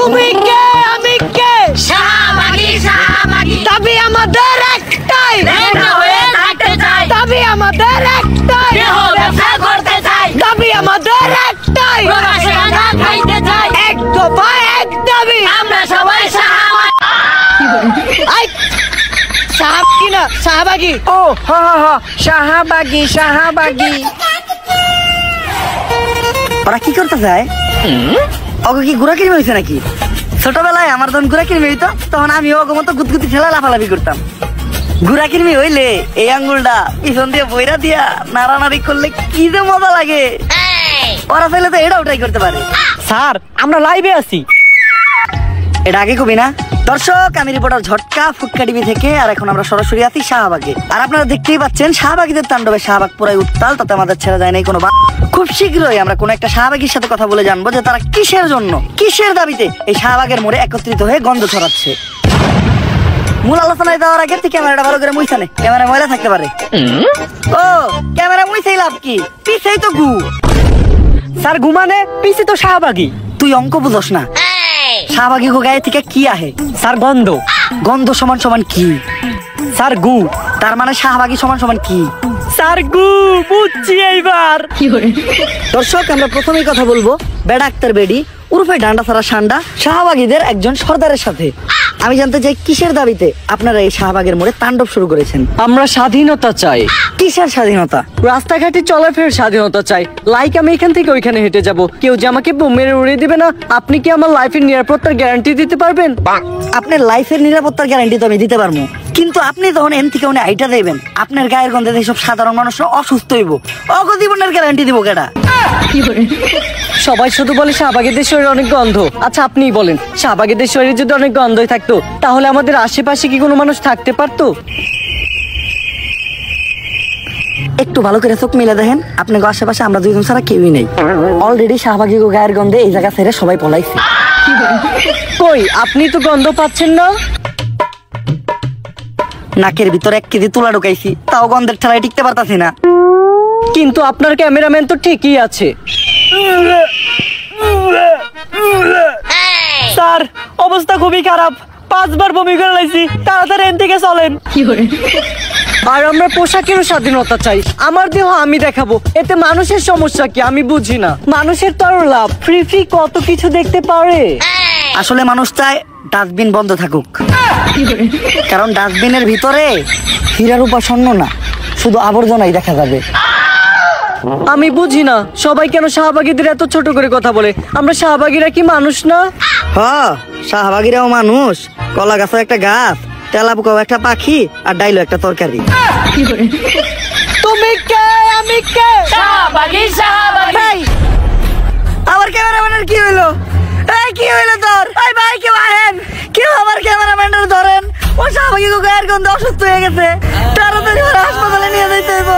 তুমি কে আমি কে শাহবাগী শাহবাগী দাবি আমাদের একটাই নেতা হয়ে থাকতে চাই দাবি আমাদের একটাই দেহ ব্যবসা করতে চাই দাবি আমাদের একটাই প্রবাসে না খাইতে চাই এক দফা এক দাবি আমরা সবাই সাহাব কিনা শাহবাগী ও হা হা হা শাহবাগী শাহবাগী। ওরা কি করতে চায়? ওকে কি গুড়া কিনবে হয়েছে নাকি? ছোটবেলায় আমার যখন গুড়া কিনবে হইতো তখন আমি ওকে মতো গুতগুতি ঠেলা লাফালাফি করতাম। গুড়া কিনবি হইলে এই আঙ্গুলটা পিছন দিয়ে বইরা দিয়া নাড়ানাড়ি করলে কি যে মজা লাগে। ওরা চাইলে তো এটাও ট্রাই করতে পারে। স্যার আমরা লাইভে আছি। এটা আগে কবি না? দর্শক, আমি রিপোর্টার ঝটকা ফুটকা টিভি থেকে। আর এখন আমরা সরাসরি আছি শাহবাগে। আর আপনারা দেখতেই পাচ্ছেন শাহবাগীদের তাণ্ডবে শাহবাগ পুরাই উত্তাল, তাতে আমাদের ছেড়ে যায় নাই কোনো। খুব শীঘ্রই আমরা কোন একটা শাহবাগীর সাথে কথা বলে জানবো যে তারা কিসের জন্য, কিসের দাবিতে এই শাহবাগের মোড়ে একত্রিত হয়ে গন্ধ ছড়াচ্ছে। মূল আলোচনায় যাওয়ার আগে তুই ক্যামেরাটা ভালো করে মুইছা নে, ক্যামেরা ময়লা থাকতে পারে। ও ক্যামেরা মুইছেই লাভ কি, পিছেই তো গু। স্যার ঘুমানে পিছে তো শাহবাগী। তুই অঙ্ক বুঝস না। শাহবাগী গো গায়ে থেকে কি আহে? স্যার গন্ধ। গন্ধ সমান সমান কি? স্যার গু। তার মানে শাহবাগী সমান সমান কি? স্যার গু। বুঝছি এইবার। দর্শক, আমরা প্রথমেই কথা বলবো বেডা আক্তার বেডি উর্ফে ডান্ডা ছাড়া সান্ডা শাহবাগীদের একজন সর্দারের সাথে। আমি জানতে চাই কিসের দাবিতে আপনারা এই শাহবাগের মোড়ে তাণ্ডব শুরু করেছেন? আমরা স্বাধীনতা চাই। কিসের স্বাধীনতা? রাস্তাঘাটে চলাফেরার স্বাধীনতা চাই। লাইক আমি এখান থেকে ওইখানে হেঁটে যাব, কেউ যে আমাকে বোম মেরে উড়িয়ে দিবে না। আপনি কি আমার লাইফের নিরাপত্তার গ্যারান্টি দিতে পারবেন? আপনার লাইফের নিরাপত্তার গ্যারান্টি তো আমি দিতে পারবো, কিন্তু আপনি যখন এন থেকে উনি আইটা দেবেন, আপনার গায়ের গন্ধে এইসব সাধারণ মানুষরা অসুস্থ হইব, অগজীবনের গ্যারান্টি দিব কেডা? সবাই শুধু বলে শাহবাগীদের শরীরে অনেক গন্ধ। আচ্ছা আপনিই বলেন, শাহবাগীদের শরীরে যদি অনেক গন্ধই থাকতো তাহলে আমাদের আশেপাশে কি কোনো মানুষ থাকতে পারতো? একটু ভালো করে চোখ মিলে দেখেন, আপনার আশেপাশে আমরা দুইজন ছাড়া কেউই নেই। অলরেডি শাহবাগী গায়ের গন্ধে এই জায়গা ছেড়ে সবাই পলাইছে। কই আপনি তো গন্ধ পাচ্ছেন না? নাকের ভিতর 1 কেজি তুলা ঢুকাইছি, তাও গন্ধের ঠেলায় টিকতে পারতাছি না। কিন্তু আপনার ক্যামেরাম্যান তো ঠিকই আছে। স্যার অবস্থা খুবই খারাপ, 5 বার বমি করে লাইছি, তাড়াতাড়ি এখান থেকে চলেন। আর আমরা পোশাকেরও স্বাধীনতা চাই। আমার দেহ আমি দেখাবো, এতে মানুষের সমস্যা কি আমি বুঝি না। মানুষের তো আরো লাভ, ফ্রি ফ্রি কত কিছু দেখতে পারে। আসলে মানুষ চায় ডাস্টবিন বন্ধ থাকুক, কারণ ডাস্টবিনের ভিতরে হীরার উপাসন্ন না, শুধু আবর্জনাই দেখা যাবে। আমি বুঝি না সবাই কেন শাহবাগীদের এত ছোট করে কথা বলে। আমরা শাহবাগীরা কি মানুষ না? হ্যাঁ, শাহবাগীরাও মানুষ। কলা গাছও একটা গাছ, তেলাপোকাও একটা পাখি, আর ডাইলো একটা তরকারি। তুমি কে আমি কে শাহবাগী শাহবাগী এই, আমার ক্যামেরাম্যানের কি হইলো? এই কি হইলো তোর? এই ভাই কেউ আহেন, কেউ আমার ক্যামেরাম্যানের ধরেন। ও শাহবাগী গায়ের গন্ধে অসুস্থ হয়ে গেছে, তাড়াতাড়ি হাসপাতালে নিয়ে যেতে হইব।